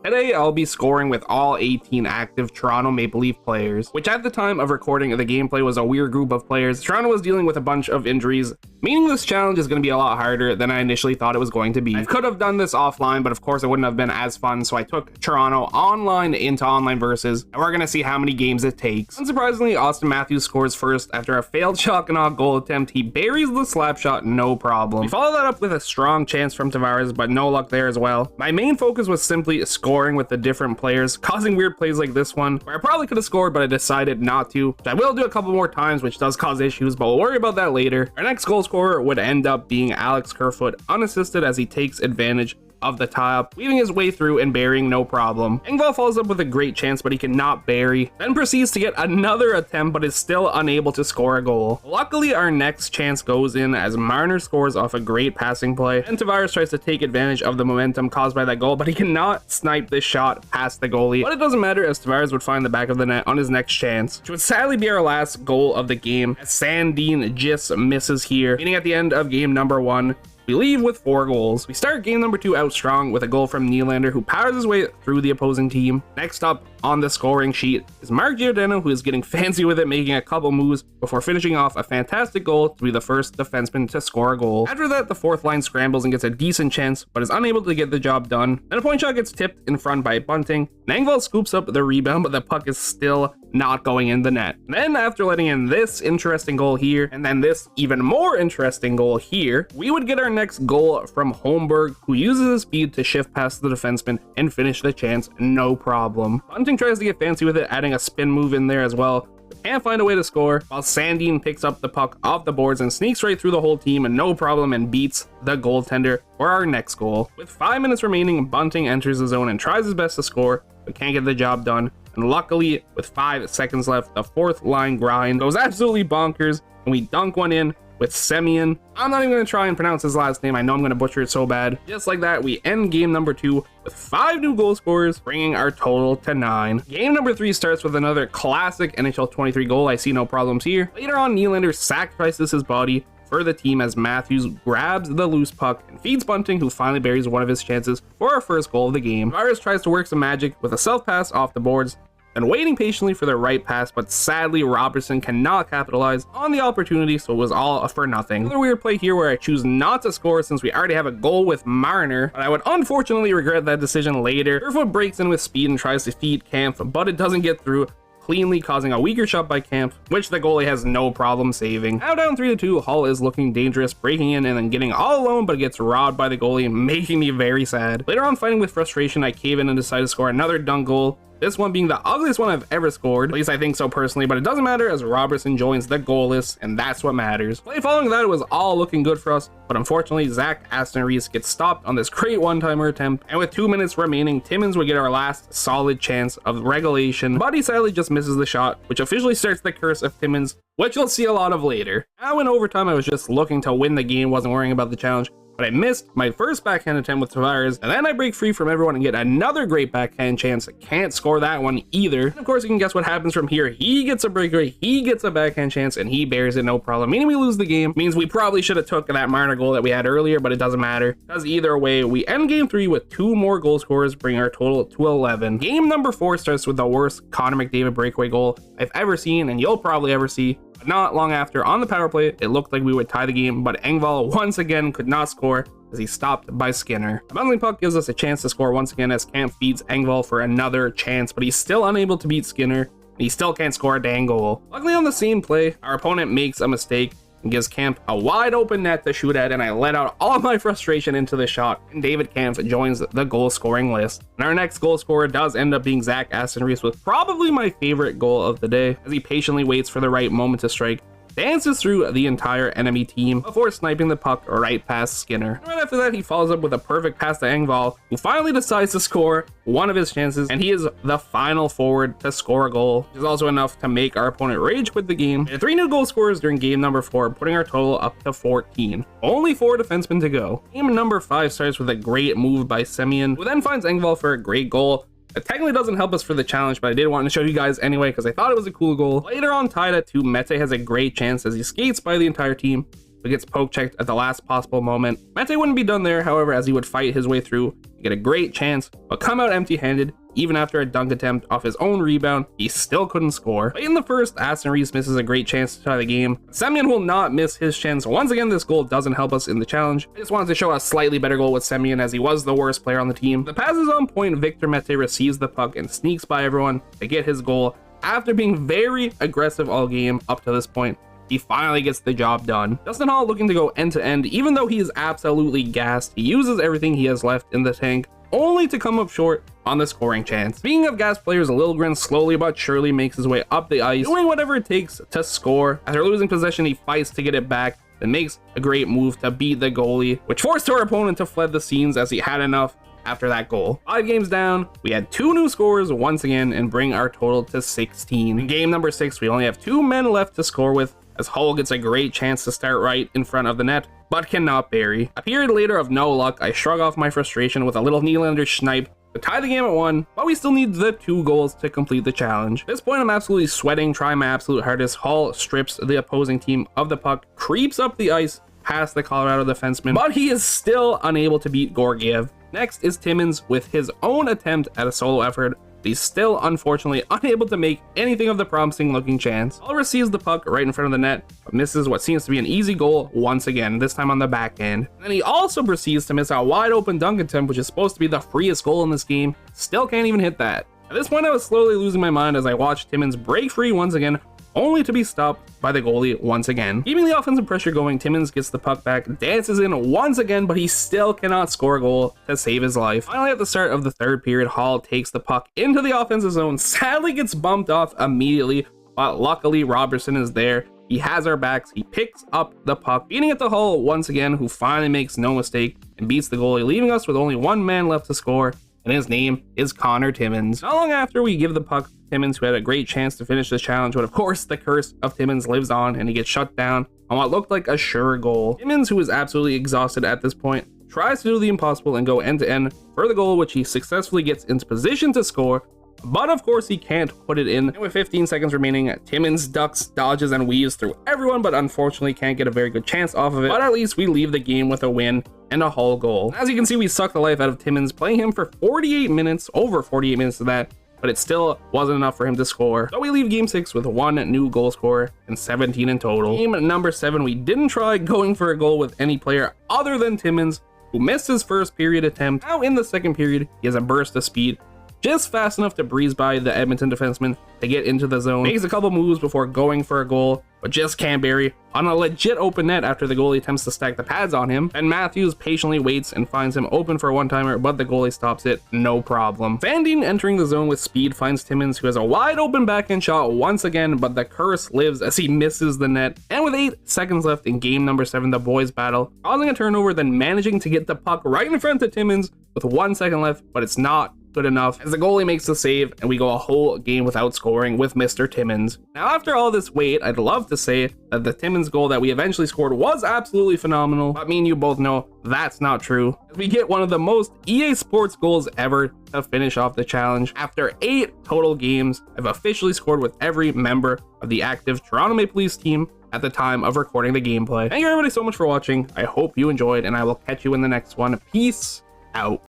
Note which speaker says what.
Speaker 1: Today, I'll be scoring with all 18 active Toronto Maple Leaf players, which at the time of recording the gameplay was a weird group of players. Toronto was dealing with a bunch of injuries, meaning this challenge is going to be a lot harder than I initially thought it was going to be. I could have done this offline, but of course it wouldn't have been as fun, so I took Toronto online into online versus, and we're going to see how many games it takes. Unsurprisingly, Austin Matthews scores first. After a failed shot-and-off goal attempt, he buries the slap shot, no problem. We follow that up with a strong chance from Tavares, but no luck there as well. My main focus was simply scoring with the different players, causing weird plays like this one, where I probably could have scored, but I decided not to. I will do a couple more times, which does cause issues, but we'll worry about that later. Our next goal scorer would end up being Alex Kerfoot, unassisted as he takes advantage of the top, weaving his way through and burying no problem. Engvall follows up with a great chance, but he cannot bury, then proceeds to get another attempt, but is still unable to score a goal. Luckily, our next chance goes in as Marner scores off a great passing play, and Tavares tries to take advantage of the momentum caused by that goal, but he cannot snipe this shot past the goalie. But it doesn't matter, as Tavares would find the back of the net on his next chance, which would sadly be our last goal of the game, as Sandin just misses here, meaning at the end of game number 1, we leave with 4 goals. We start game number 2 out strong with a goal from Nylander, who powers his way through the opposing team. Next up on the scoring sheet is Mark Giordano, who is getting fancy with it, making a couple moves before finishing off a fantastic goal to be the first defenseman to score a goal. After that, the fourth line scrambles and gets a decent chance, but is unable to get the job done. Then a point shot gets tipped in front by Bunting. Engvall scoops up the rebound, but the puck is still not going in the net. Then after letting in this interesting goal here, and then this even more interesting goal here, we would get our next goal from Holmberg, who uses his speed to shift past the defenseman and finish the chance no problem. Bunting tries to get fancy with it, adding a spin move in there as well, but can't find a way to score, while Sandin picks up the puck off the boards and sneaks right through the whole team and no problem and beats the goaltender for our next goal. With 5 minutes remaining, Bunting enters the zone and tries his best to score, but can't get the job done. And luckily, with 5 seconds left, the fourth line grind goes absolutely bonkers, and we dunk one in with Semyon. I'm not even going to try and pronounce his last name. I know I'm going to butcher it so bad. Just like that, we end game number 2 with 5 new goal scorers, bringing our total to 9. Game number 3 starts with another classic NHL 23 goal. I see no problems here. Later on, Nylander sacrifices his body for the team as Matthews grabs the loose puck and feeds Bunting, who finally buries one of his chances for our first goal of the game. Tavares tries to work some magic with a self-pass off the boards, and waiting patiently for the right pass, but sadly Robertson cannot capitalize on the opportunity, so it was all for nothing. Another weird play here where I choose not to score since we already have a goal with Marner, but I would unfortunately regret that decision later. Kerfoot breaks in with speed and tries to feed Camp, but it doesn't get through, cleanly causing a weaker shot by Camp, which the goalie has no problem saving. Now down 3-2, Hull is looking dangerous, breaking in and then getting all alone, but gets robbed by the goalie, making me very sad. Later on, fighting with frustration, I cave in and decide to score another dunk goal, this one being the ugliest one I've ever scored, at least I think so personally, but it doesn't matter as Robertson joins the goal list, and that's what matters. Play following that, it was all looking good for us, but unfortunately Zach Aston Reese gets stopped on this great one-timer attempt, and with 2 minutes remaining, Timmins would get our last solid chance of regulation, but he sadly just misses the shot, which officially starts the curse of Timmins, which you'll see a lot of later. Now in overtime, I was just looking to win the game, wasn't worrying about the challenge, but I missed my first backhand attempt with Tavares, and then I break free from everyone and get another great backhand chance. Can't score that one either. And of course, you can guess what happens from here. He gets a breakaway, he gets a backhand chance, and he bears it no problem, meaning we lose the game. Means we probably should have took that Marner goal that we had earlier, but it doesn't matter, because either way, we end game 3 with 2 more goal scorers, bringing our total to 11. Game number 4 starts with the worst Connor McDavid breakaway goal I've ever seen, and you'll probably ever see. But not long after, on the power play, it looked like we would tie the game, but Engvall once again could not score as he stopped by Skinner. The bouncing puck gives us a chance to score once again as Camp feeds Engvall for another chance, but he's still unable to beat Skinner, and he still can't score a dang goal. Luckily on the same play, our opponent makes a mistake and gives Camp a wide open net to shoot at, and I let out all my frustration into the shot, and David Camp joins the goal scoring list. And our next goal scorer does end up being Zach Aston Reese, with probably my favorite goal of the day, as he patiently waits for the right moment to strike, dances through the entire enemy team before sniping the puck right past Skinner. Right after that, he follows up with a perfect pass to Engvall, who finally decides to score one of his chances, and he is the final forward to score a goal, which is also enough to make our opponent rage quit the game. And 3 new goal scorers during game number 4, putting our total up to 14. Only 4 defensemen to go. Game number 5 starts with a great move by Semyon, who then finds Engvall for a great goal. It technically doesn't help us for the challenge, but I did want to show you guys anyway because I thought it was a cool goal. Later on, tied at 2, Mete has a great chance as he skates by the entire team, but gets poke checked at the last possible moment. Mete wouldn't be done there, however, as he would fight his way through, get a great chance, but come out empty-handed. Even after a dunk attempt off his own rebound, he still couldn't score. But in the first, Aston Reese misses a great chance to tie the game. Semyon will not miss his chance. Once again, this goal doesn't help us in the challenge. I just wanted to show a slightly better goal with Semyon, as he was the worst player on the team. The pass is on point. Victor Mete receives the puck and sneaks by everyone to get his goal. After being very aggressive all game up to this point, he finally gets the job done. Justin Hall looking to go end to end. Even though he is absolutely gassed, he uses everything he has left in the tank, only to come up short on the scoring chance. Speaking of gas players, Liljegren slowly but surely makes his way up the ice, doing whatever it takes to score. After losing possession, he fights to get it back, then makes a great move to beat the goalie, which forced our opponent to fled the scenes as he had enough after that goal. 5 games down, we had 2 new scorers once again and bring our total to 16. In game number 6, we only have 2 men left to score with, as Hull gets a great chance to start right in front of the net, but cannot bury. A period later of no luck, I shrug off my frustration with a little Nylander snipe to tie the game at 1, but we still need the 2 goals to complete the challenge. At this point, I'm absolutely sweating, trying my absolute hardest. Hull strips the opposing team of the puck, creeps up the ice past the Colorado defenseman, but he is still unable to beat Georgiev. Next is Timmins with his own attempt at a solo effort. He's still unfortunately unable to make anything of the promising looking chance. Hull receives the puck right in front of the net, but misses what seems to be an easy goal once again, this time on the backhand. And then he also proceeds to miss a wide open dunk attempt, which is supposed to be the freest goal in this game. Still can't even hit that. At this point, I was slowly losing my mind as I watched Timmins break free once again, only to be stopped by the goalie once again. Keeping the offensive pressure going, Timmins gets the puck back, dances in once again, but he still cannot score a goal to save his life. Finally, at the start of the 3rd period, Hall takes the puck into the offensive zone, sadly gets bumped off immediately, but luckily Robertson is there. He has our backs, he picks up the puck, beating it to Hull once again, who finally makes no mistake and beats the goalie, leaving us with only 1 man left to score, and his name is Connor Timmins. Not long after, we give the puck to Timmins, who had a great chance to finish the challenge, but of course the curse of Timmins lives on and he gets shut down on what looked like a sure goal. Timmins, who is absolutely exhausted at this point, tries to do the impossible and go end to end for the goal, which he successfully gets into position to score, but of course he can't put it in. And with 15 seconds remaining, Timmins ducks, dodges, and weaves through everyone, but unfortunately can't get a very good chance off of it. But at least we leave the game with a win and a Hull goal. As you can see, we sucked the life out of Timmins, playing him for 48 minutes, over 48 minutes of that, but it still wasn't enough for him to score. So we leave game 6 with 1 new goal scorer and 17 in total. Game number 7, we didn't try going for a goal with any player other than Timmins, who missed his first period attempt. Now in the 2nd period, he has a burst of speed, just fast enough to breeze by the Edmonton defenseman to get into the zone. Makes a couple moves before going for a goal, but just can't bury on a legit open net after the goalie attempts to stack the pads on him. And Matthews patiently waits and finds him open for a one-timer, but the goalie stops it, no problem. Van Dien entering the zone with speed finds Timmins, who has a wide open backhand shot once again, but the curse lives as he misses the net. And with 8 seconds left in game number 7, the boys battle, causing a turnover, then managing to get the puck right in front of Timmins with 1 second left, but it's not good enough as the goalie makes the save and we go a whole game without scoring with Mr. Timmins. Now after all this wait, I'd love to say that the Timmins goal that we eventually scored was absolutely phenomenal, but me and you both know that's not true, as we get one of the most EA Sports goals ever to finish off the challenge. After 8 total games, I've officially scored with every member of the active Toronto Maple Leafs team at the time of recording the gameplay. Thank you everybody so much for watching. I hope you enjoyed, and I will catch you in the next one. Peace out.